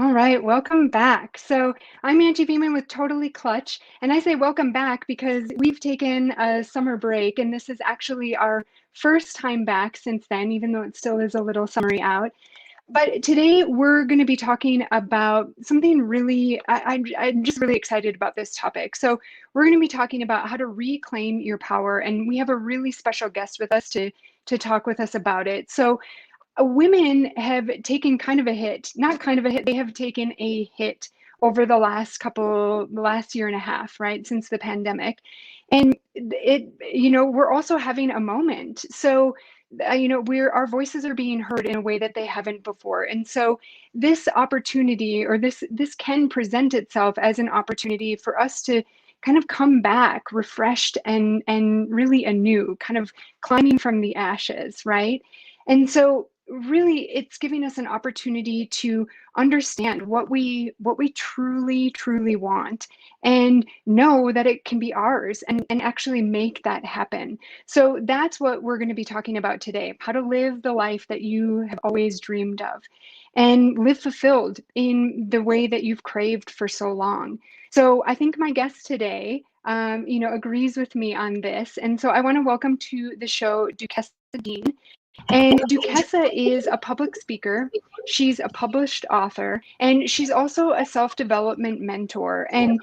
All right, welcome back. So I'm Angie Beeman with Totally Clutch, and I say welcome back because we've taken a summer break, and this is actually our first time back since then, even though it still is a little summery out. But today we're going to be talking about something really, I'm just really excited about this topic. So we're going to be talking about how to reclaim your power, and we have a really special guest with us to talk with us about it. So women have taken kind of a hit, not kind of a hit, they have taken a hit over the last year and a half, right, since the pandemic. And we're also having a moment. So, our voices are being heard in a way that they haven't before. And so this opportunity or this can present itself as an opportunity for us to kind of come back refreshed and really anew, kind of climbing from the ashes, right? And so really it's giving us an opportunity to understand what we truly want and know that it can be ours and actually make that happen. So that's what we're going to be talking about today: how to live the life that you have always dreamed of and live fulfilled in the way that you've craved for so long. So I think my guest today agrees with me on this, and so I want to welcome to the show Duquesa. And Duquesa is a public speaker. She's a published author, and she's also a self-development mentor. And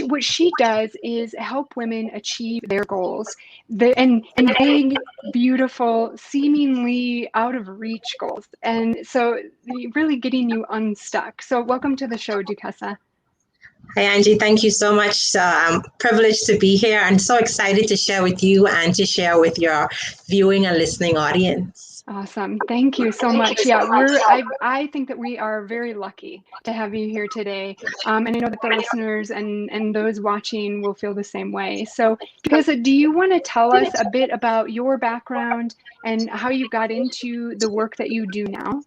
what she does is help women achieve their goals, and big, beautiful, seemingly out of reach goals. And so, really getting you unstuck. So, welcome to the show, Duquesa. Hi, Angie. Thank you so much. I'm privileged to be here and so excited to share with you and to share with your viewing and listening audience. Awesome. Thank you so much. Yeah, I think that we are very lucky to have you here today. And I know that the listeners and those watching will feel the same way. So, Duquesa, do you want to tell us a bit about your background and how you got into the work that you do now?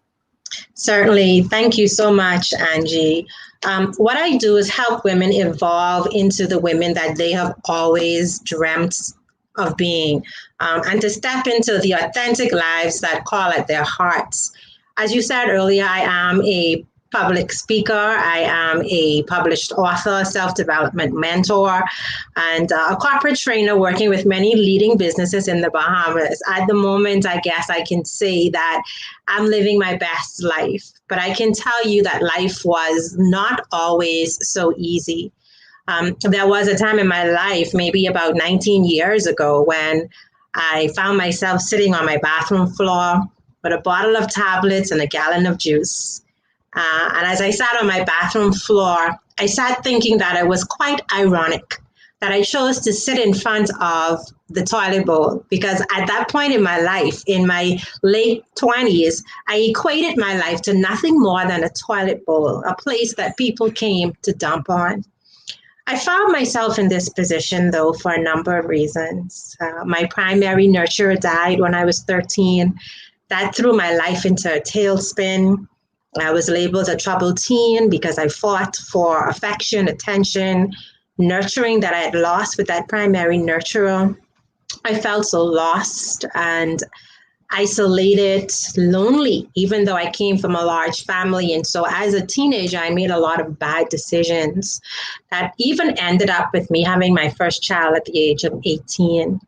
Certainly. Thank you so much, Angie. What I do is help women evolve into the women that they have always dreamt of being, and to step into the authentic lives that call at their hearts. As you said earlier, I am a public speaker. I am a published author, self-development mentor, and a corporate trainer working with many leading businesses in the Bahamas. At the moment, I guess I can say that I'm living my best life, but I can tell you that life was not always so easy. There was a time in my life, maybe about 19 years ago, when I found myself sitting on my bathroom floor with a bottle of tablets and a gallon of juice. And as I sat on my bathroom floor, I sat thinking that it was quite ironic that I chose to sit in front of the toilet bowl, because at that point in my life, in my late 20s, I equated my life to nothing more than a toilet bowl, a place that people came to dump on. I found myself in this position, though, for a number of reasons. My primary nurturer died when I was 13. That threw my life into a tailspin. I was labeled a troubled teen because I fought for affection, attention, nurturing that I had lost with that primary nurturer. I felt so lost and isolated, lonely, even though I came from a large family. And so as a teenager, I made a lot of bad decisions that even ended up with me having my first child at the age of 18.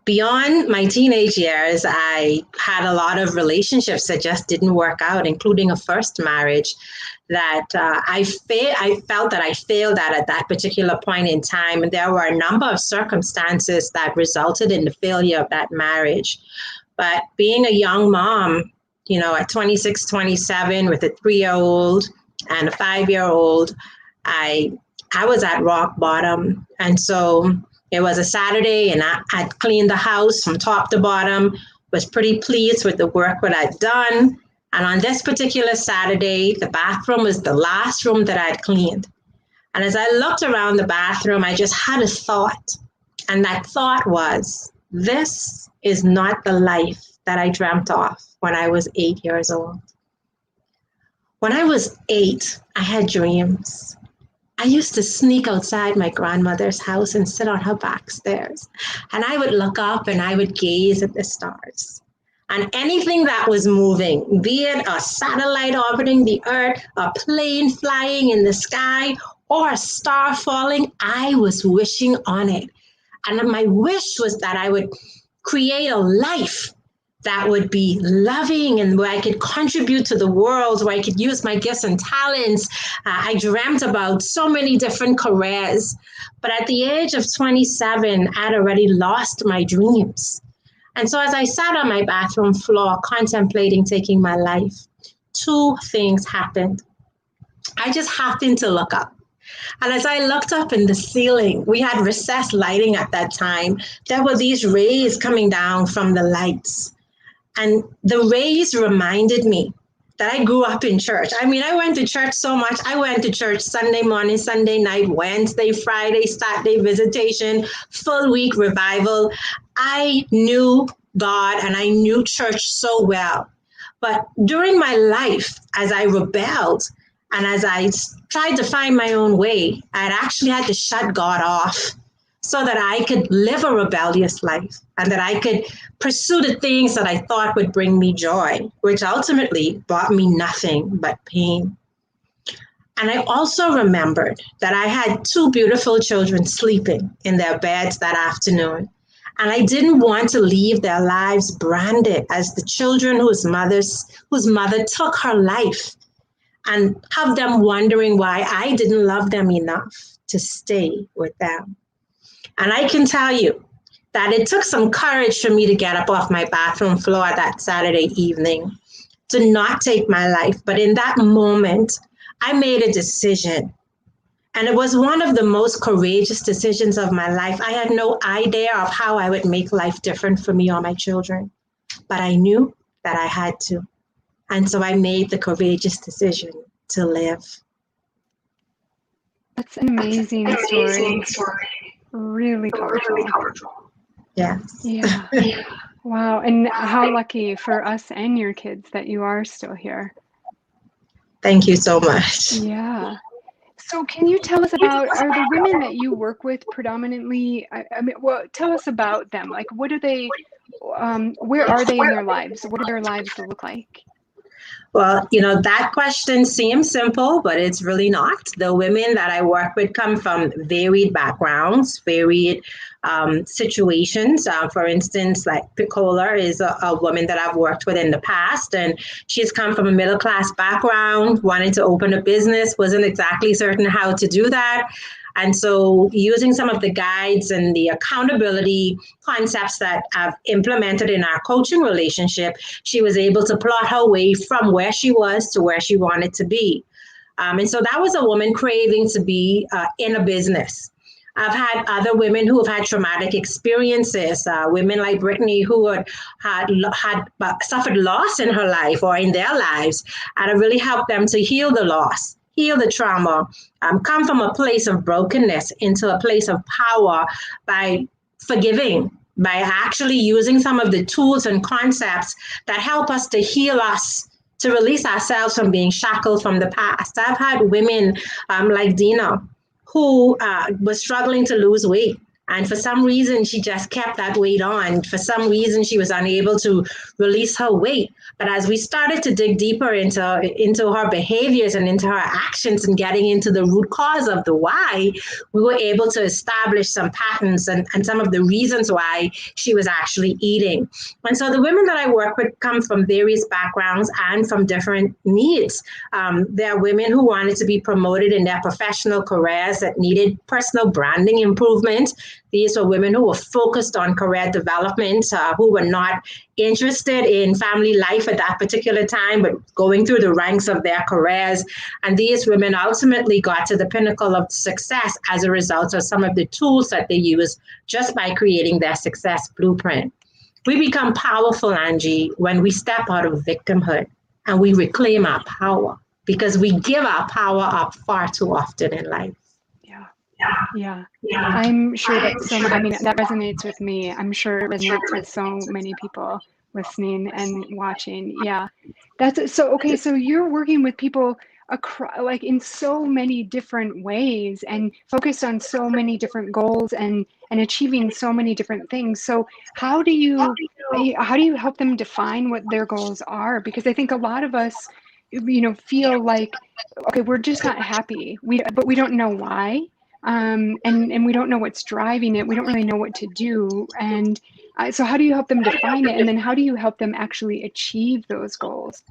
Beyond my teenage years, I had a lot of relationships that just didn't work out, including a first marriage that I felt that I failed at that particular point in time. And there were a number of circumstances that resulted in the failure of that marriage. But being a young mom, at 26, 27 with a 3-year-old and a 5-year-old, I was at rock bottom. And so it was a Saturday and I'd cleaned the house from top to bottom, was pretty pleased with the work that I'd done. And on this particular Saturday, the bathroom was the last room that I'd cleaned. And as I looked around the bathroom, I just had a thought. And that thought was, this is not the life that I dreamt of when I was 8 years old. When I was 8, I had dreams. I used to sneak outside my grandmother's house and sit on her back stairs. And I would look up and I would gaze at the stars. And anything that was moving, be it a satellite orbiting the earth, a plane flying in the sky, or a star falling, I was wishing on it. And my wish was that I would create a life that would be loving and where I could contribute to the world, where I could use my gifts and talents. I dreamt about so many different careers. But at the age of 27, I'd already lost my dreams. And so as I sat on my bathroom floor contemplating taking my life, two things happened. I just happened to look up. And as I looked up in the ceiling, we had recessed lighting at that time. There were these rays coming down from the lights. And the rays reminded me that I grew up in church. I mean, I went to church so much. I went to church Sunday morning, Sunday night, Wednesday, Friday, Saturday visitation, full week revival. I knew God and I knew church so well. But during my life, as I rebelled and as I tried to find my own way, I'd actually had to shut God off so that I could live a rebellious life and that I could pursue the things that I thought would bring me joy, which ultimately brought me nothing but pain. And I also remembered that I had two beautiful children sleeping in their beds that afternoon. And I didn't want to leave their lives branded as the children whose mother took her life and have them wondering why I didn't love them enough to stay with them. And I can tell you that it took some courage for me to get up off my bathroom floor that Saturday evening to not take my life. But in that moment, I made a decision. And it was one of the most courageous decisions of my life. I had no idea of how I would make life different for me or my children, but I knew that I had to. And so I made the courageous decision to live. That's an amazing story. Really powerful. Yes. Yeah. Wow. And how lucky for us and your kids that you are still here. Thank you so much. Yeah. So can you tell us about, are the women that you work with predominantly, I mean, well, tell us about them. Like, what do they, where are they in their lives? What do their lives look like? Well, that question seems simple, but it's really not. The women that I work with come from varied backgrounds, varied situations. For instance, like Picola is a woman that I've worked with in the past, and she's come from a middle-class background, wanted to open a business, wasn't exactly certain how to do that. And so using some of the guides and the accountability concepts that I've implemented in our coaching relationship, she was able to plot her way from where she was to where she wanted to be. And so that was a woman craving to be in a business. I've had other women who have had traumatic experiences, women like Brittany who had suffered loss in her life or in their lives, and I really helped them to heal the loss, heal the trauma, come from a place of brokenness into a place of power by forgiving, by actually using some of the tools and concepts that help us to heal us, to release ourselves from being shackled from the past. I've had women like Dina who was struggling to lose weight. And for some reason, she just kept that weight on. For some reason, she was unable to release her weight. But as we started to dig deeper into her behaviors and into her actions and getting into the root cause of the why, we were able to establish some patterns and some of the reasons why she was actually eating. And so the women that I work with come from various backgrounds and from different needs. There are women who wanted to be promoted in their professional careers that needed personal branding improvement. These were women who were focused on career development, who were not interested in family life at that particular time, but going through the ranks of their careers. And these women ultimately got to the pinnacle of success as a result of some of the tools that they use just by creating their success blueprint. We become powerful, Angie, when we step out of victimhood and we reclaim our power, because we give our power up far too often in life. Yeah. I'm sure that that resonates with me. I'm sure it resonates with so many people listening and watching. Yeah. That's so okay. So you're working with people across, like in so many different ways and focused on so many different goals and and achieving so many different things. So how do you help them define what their goals are? Because I think a lot of us, feel like, okay, we're just not happy. But we don't know why. And we don't know what's driving it. We don't really know what to do. And so how do you help them define it? And then how do you help them actually achieve those goals?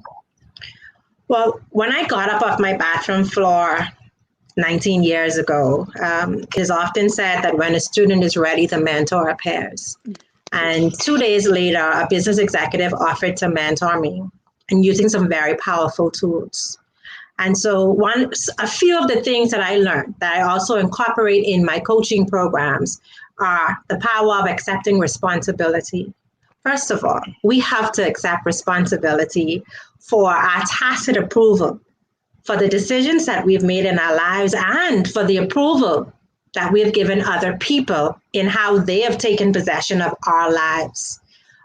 Well, when I got up off my bathroom floor 19 years ago, it is often said that when a student is ready, the mentor appears. And 2 days later, a business executive offered to mentor me and using some very powerful tools. And so a few of the things that I learned that I also incorporate in my coaching programs are the power of accepting responsibility. First of all, we have to accept responsibility for our tacit approval, for the decisions that we've made in our lives, and for the approval that we've given other people in how they have taken possession of our lives.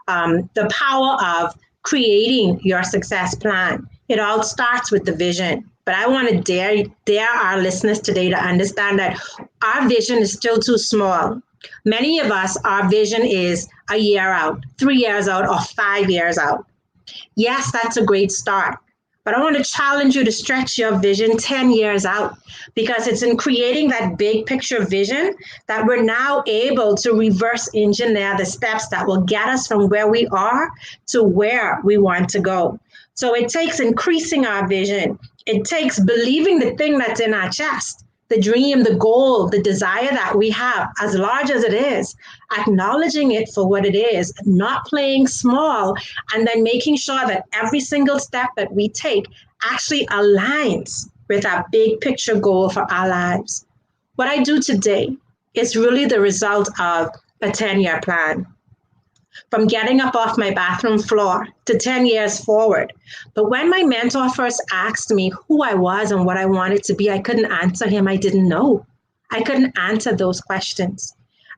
The power of creating your success plan. It all starts with the vision. But I want to dare our listeners today to understand that our vision is still too small. Many of us, our vision is a year out, 3 years out, or 5 years out. Yes, that's a great start. But I want to challenge you to stretch your vision 10 years out, because it's in creating that big picture vision that we're now able to reverse engineer the steps that will get us from where we are to where we want to go. So it takes increasing our vision. It takes believing the thing that's in our chest, the dream, the goal, the desire that we have, as large as it is, acknowledging it for what it is, not playing small, and then making sure that every single step that we take actually aligns with our big picture goal for our lives. What I do today is really the result of a 10-year plan. From getting up off my bathroom floor to 10 years forward. But when my mentor first asked me who I was and what I wanted to be, I couldn't answer him. I didn't know. I couldn't answer those questions.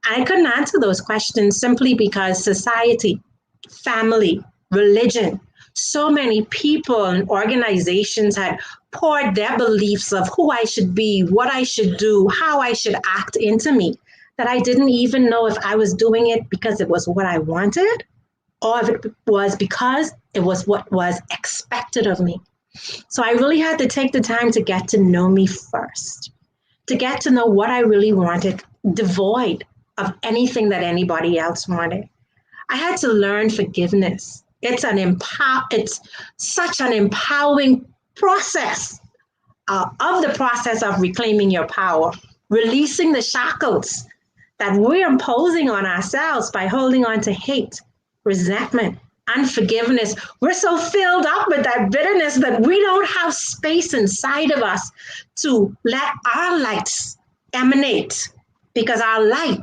I couldn't answer those questions simply because society, family, religion, so many people and organizations had poured their beliefs of who I should be, what I should do, how I should act into me, that I didn't even know if I was doing it because it was what I wanted or if it was because it was what was expected of me. So I really had to take the time to get to know me first, to get to know what I really wanted, devoid of anything that anybody else wanted. I had to learn forgiveness. It's such an empowering process of the process of reclaiming your power, releasing the shackles that we're imposing on ourselves by holding on to hate, resentment, unforgiveness. We're so filled up with that bitterness that we don't have space inside of us to let our lights emanate, because our light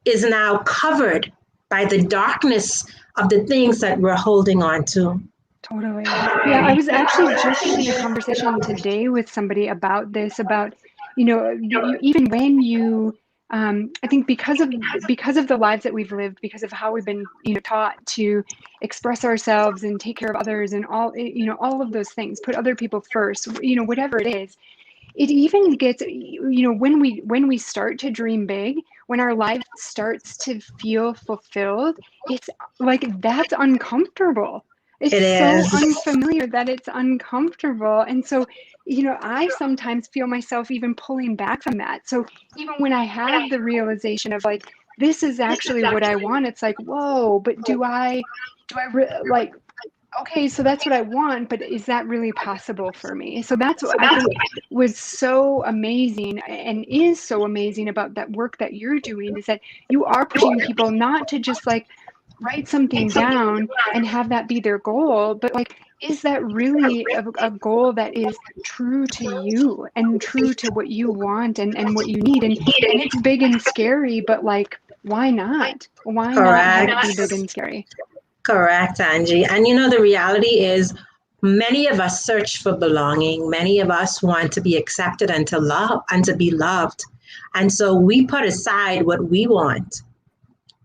is now covered by the darkness of the things that we're holding on to. Totally. Yeah, I was actually just having a conversation today with somebody about this, about, even when you, I think because of the lives that we've lived, because of how we've been, taught to express ourselves and take care of others and all of those things, put other people first, whatever it is, it even gets, when we start to dream big, when our life starts to feel fulfilled, it's like, that's uncomfortable. It's It so is. unfamiliar that it's uncomfortable. And so, I sometimes feel myself even pulling back from that. So even when I have the realization of like, this is actually what I want, it's like, whoa, but like, okay, so that's what I want, but is that really possible for me? So that's what I think was so amazing and is so amazing about that work that you're doing, is that you are pushing people not to just like write something down and have that be their goal, but like, is that really a goal that is true to you and true to what you want and what you need? And it's big and scary, but like, why not? Why not have it be big and scary? Correct, Angie. And the reality is, many of us search for belonging. Many of us want to be accepted and to love and to be loved. And so we put aside what we want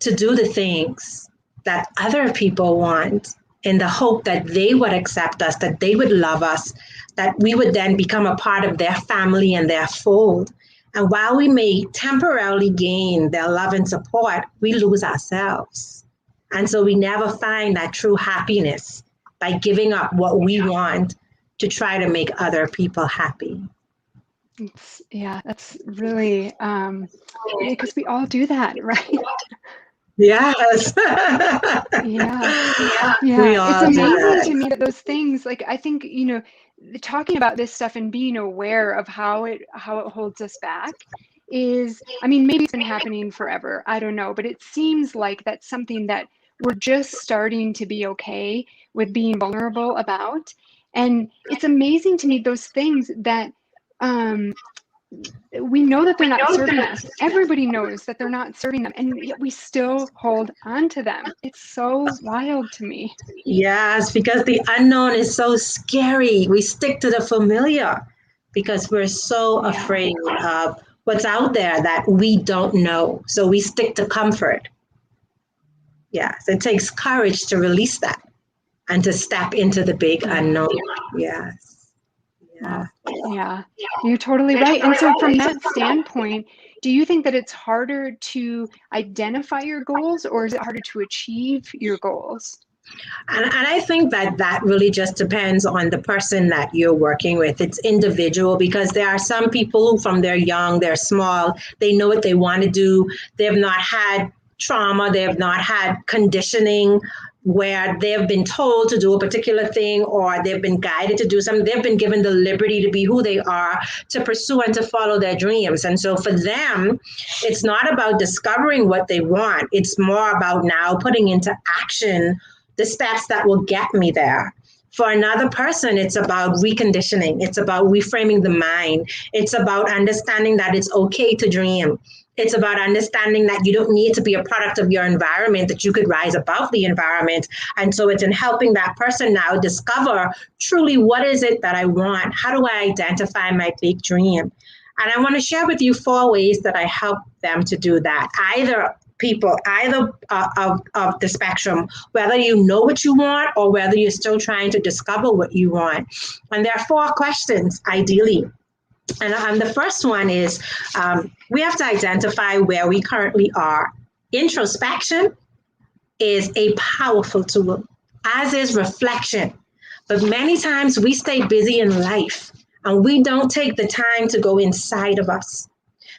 to do the things that other people want, in the hope that they would accept us, that they would love us, that we would then become a part of their family and their fold. And while we may temporarily gain their love and support, we lose ourselves. And so we never find that true happiness by giving up what we want to try to make other people happy. Yeah, that's really, because we all do that, right? Yes. Yeah. We Yeah, it's all do amazing that. to me that those things, like I think, talking about this stuff and being aware of how it holds us back is, I mean, maybe it's been happening forever. I don't know, but it seems like that's something that we're just starting to be okay with being vulnerable about. And it's amazing to me those things that um we know that they're not serving us. Everybody knows that they're not serving them, and yet we still hold on to them. It's so wild to me. Yes, because the unknown is so scary. We stick to the familiar because we're so Yeah. afraid of what's out there that we don't know. So we stick to comfort. Yes, it takes courage to release that and to step into the big Yeah. unknown. Yes. Yeah. Wow. Yeah. You're totally right. And so, from that standpoint, do you think that it's harder to identify your goals or is it harder to achieve your goals? And I think that that really just depends on the person that you're working with. It's individual because there are some people who, from they're young, they're small, they know what they want to do. They have not had trauma, they have not had conditioning where they've been told to do a particular thing or they've been guided to do something. They've been given the liberty to be who they are, to pursue and to follow their dreams. And so for them, it's not about discovering what they want, it's more about now putting into action the steps that will get me there. For another person, it's about reconditioning. It's about reframing the mind. It's about understanding that it's okay to dream. It's about understanding that you don't need to be a product of your environment, that you could rise above the environment. And so it's in helping that person now discover truly what is it that I want? How do I identify my big dream? And I want to share with you 4 ways that I help them to do that. Either of the spectrum, whether you know what you want or whether you're still trying to discover what you want. And there are 4 questions, ideally. And the first one is we have to identify where we currently are. Introspection is a powerful tool, as is reflection. But many times we stay busy in life and we don't take the time to go inside of us,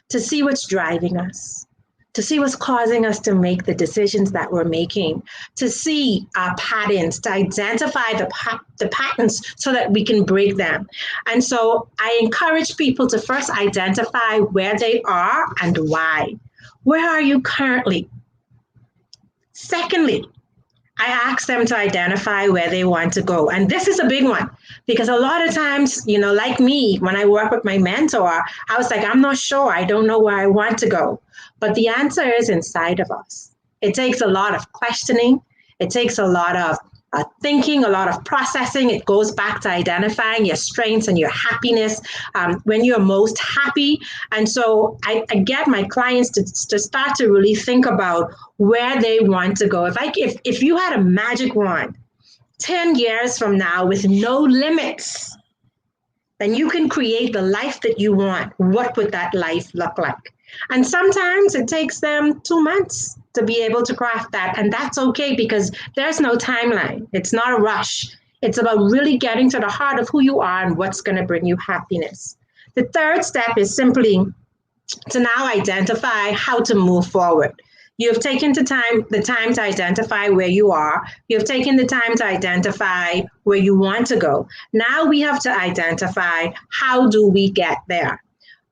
to see what's driving us, to see what's causing us to make the decisions that we're making, to see our patterns, to identify the patterns so that we can break them. And so I encourage people to first identify where they are and why. Where are you currently? Secondly, I ask them to identify where they want to go. And this is a big one because a lot of times, like me, when I work with my mentor, I was like, I'm not sure. I don't know where I want to go. But the answer is inside of us. It takes a lot of questioning. It takes a lot of thinking, a lot of processing. It goes back to identifying your strengths and your happiness when you're most happy. And so I get my clients to start to really think about where they want to go. If you had a magic wand 10 years from now with no limits, then you can create the life that you want. What would that life look like? And sometimes it takes them 2 months to be able to craft that. And that's okay because there's no timeline. It's not a rush. It's about really getting to the heart of who you are and what's going to bring you happiness. The third step is simply to now identify how to move forward. You have taken the time to identify where you are. You have taken the time to identify where you want to go. Now we have to identify how do we get there.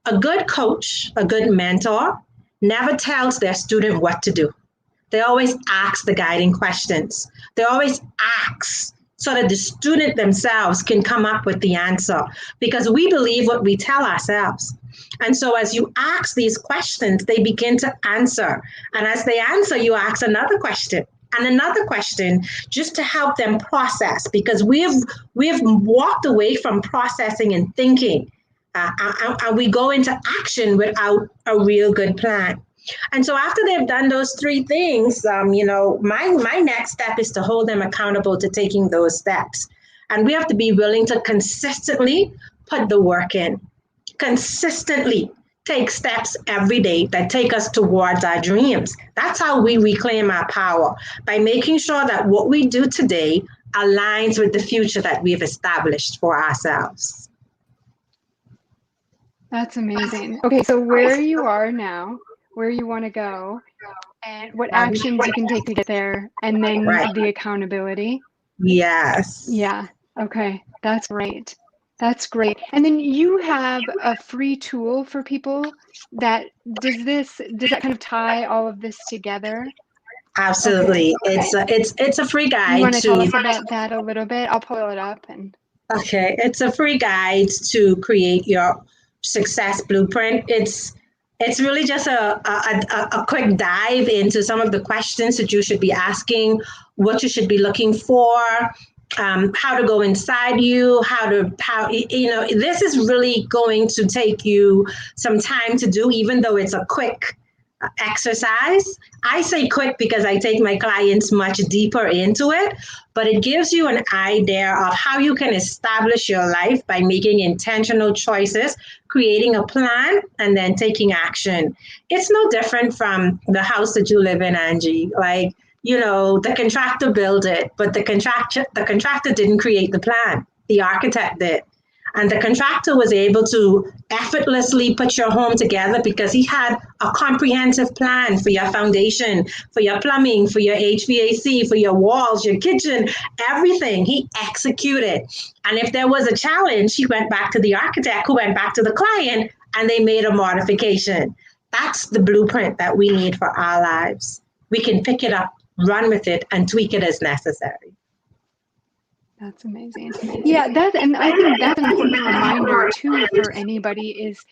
A good coach, a good mentor, never tells their student what to do. They always ask the guiding questions. They always ask so that the student themselves can come up with the answer because we believe what we tell ourselves. And so as you ask these questions, they begin to answer. And as they answer, you ask another question and another question just to help them process because we've walked away from processing and thinking. And we go into action without a real good plan. And so after they've done those 3 things, my next step is to hold them accountable to taking those steps. And we have to be willing to consistently put the work in, consistently take steps every day that take us towards our dreams. That's how we reclaim our power, by making sure that what we do today aligns with the future that we've established for ourselves. That's amazing. Okay, so where you are now, where you want to go, and what actions you can take to get there, and then Right. the accountability. Yes. Yeah. Okay. That's great. That's great. And then you have a free tool for people that does that kind of tie all of this together? Okay. Absolutely. It's a free You guide want to tell to us about that a little bit? I'll pull it up and Okay, it's a free guide to create your success blueprint. It's really just a quick dive into some of the questions that you should be asking, what you should be looking for, how to go inside you, how you know, this is really going to take you some time to do, even though it's a quick exercise. I say quick because I take my clients much deeper into it, but it gives you an idea of how you can establish your life by making intentional choices, creating a plan, and then taking action. It's no different from the house that you live in, Angie. Like, you know, the contractor built it, but the contractor didn't create the plan. The architect did. And the contractor was able to effortlessly put your home together because he had a comprehensive plan for your foundation, for your plumbing, for your HVAC, for your walls, your kitchen, everything. He executed. And if there was a challenge, he went back to the architect, who went back to the client, and they made a modification. That's the blueprint that we need for our lives. We can pick it up, run with it, and tweak it as necessary. that's amazing. Yeah, and I think that's an important reminder too for anybody is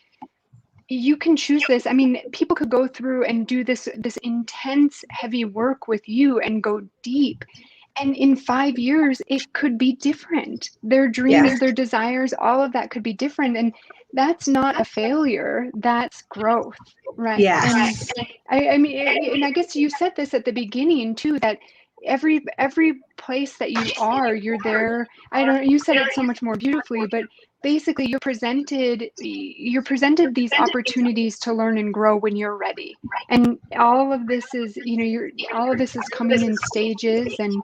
you can choose this. I mean, people could go through and do this intense, heavy work with you and go deep. And in 5 years, it could be different. Their Yes. dreams, their desires, all of that could be different. And that's not a failure, that's growth, right? And Yes. I mean, and I guess you said this at the beginning too, that every place that you are, you're there. I don't, you said it so much more beautifully, but basically you're presented these opportunities to learn and grow when you're ready. And all of this is, you're all of this is coming in stages and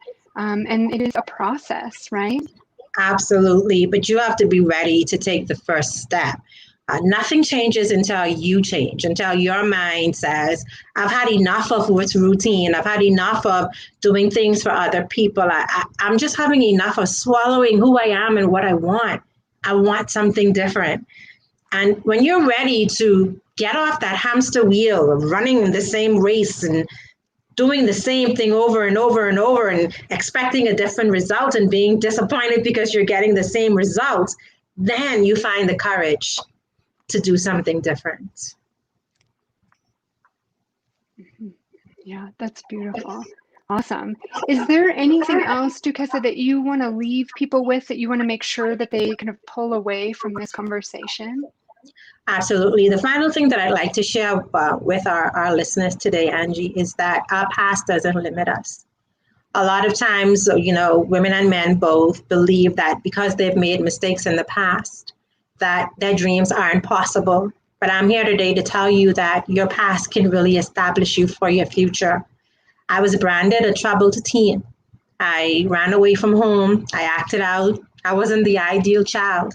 it is a process, right? Absolutely. But you have to be ready to take the first step. Nothing changes until you change, until your mind says, I've had enough of what's routine. I've had enough of doing things for other people. I'm just having enough of swallowing who I am and what I want. I want something different. And when you're ready to get off that hamster wheel of running the same race and doing the same thing over and over and over and expecting a different result and being disappointed because you're getting the same results, then you find the courage to do something different. Yeah, that's beautiful. Awesome. Is there anything else, Duquesa, that you want to leave people with, that you want to make sure that they kind of pull away from this conversation? Absolutely. The final thing that I'd like to share with our listeners today, Angie, is that our past doesn't limit us. A lot of times, you know, women and men both believe that because they've made mistakes in the past, that their dreams aren't possible. But I'm here today to tell you that your past can really establish you for your future. I was branded a troubled teen. I ran away from home. I acted out. I wasn't the ideal child.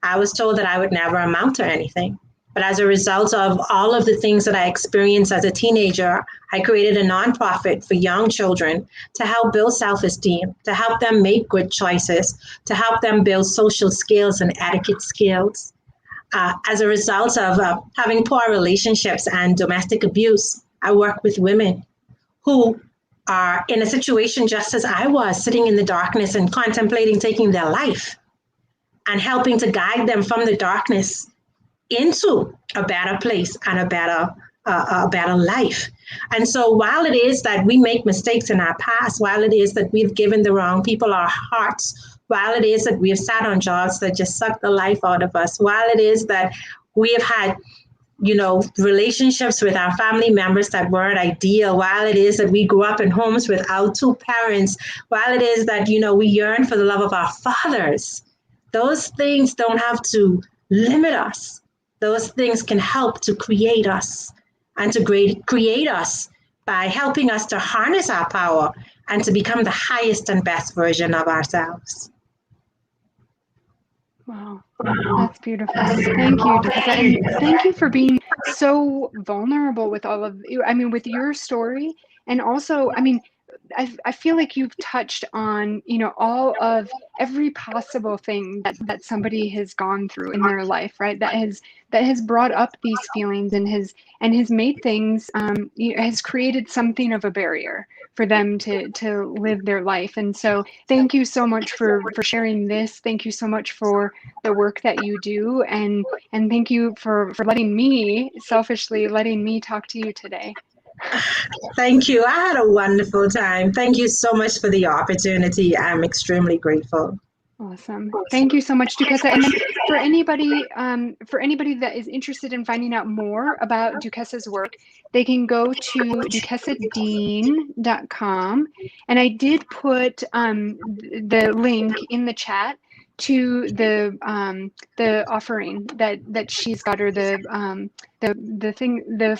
I was told that I would never amount to anything. But as a result of all of the things that I experienced as a teenager, I created a nonprofit for young children to help build self esteem, to help them make good choices, to help them build social skills and etiquette skills. As a result of having poor relationships and domestic abuse, I work with women who are in a situation just as I was, sitting in the darkness and contemplating taking their life, and helping to guide them from the darkness into a better place and a better life. And so while it is that we make mistakes in our past, while it is that we've given the wrong people our hearts, while it is that we have sat on jobs that just suck the life out of us, while it is that we have had, you know, relationships with our family members that weren't ideal, while it is that we grew up in homes without two parents, while it is that, you know, we yearn for the love of our fathers, those things don't have to limit us. those things can help to create us and to create us by helping us to harness our power and to become the highest and best version of ourselves. Wow, that's beautiful. Thank you, Duquesa, and thank you for being so vulnerable with all of you. I mean, with your story, and also, I mean, I feel like you've touched on, you know, all of every possible thing that somebody has gone through in their life, right? That has brought up these feelings and has made things, has created something of a barrier for them to live their life. And so, thank you so much for sharing this. Thank you so much for the work that you do, and thank you for letting me, selfishly letting me talk to you today. Thank you. I had a wonderful time. Thank you so much for the opportunity. I'm extremely grateful. Awesome. Thank you so much, Duquesa. And then for anybody that is interested in finding out more about Duquesa's work, they can go to duquesadean.com. And I did put the link in the chat to the offering that she's got, or the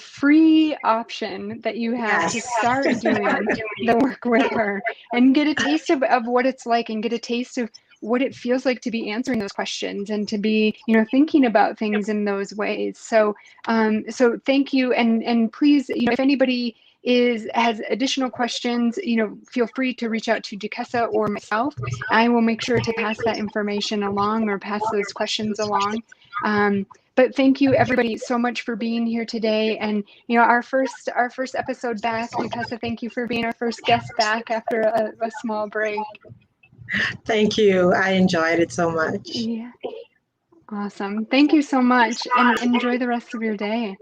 free option that you have to Yes. start doing the work with her and get a taste of what it's like, and get a taste of what it feels like to be answering those questions and to be, you know, thinking about things in those ways. So thank you, and please, you know, if anybody has additional questions, you know, feel free to reach out to Duquesa or myself. I will make sure to pass that information along, or pass those questions along. But thank you, everybody, so much for being here today. And, you know, our first episode back. Duquesa, thank you for being our first guest back after a small break. Thank you. I enjoyed it so much. Yeah, awesome. Thank you so much, and enjoy the rest of your day.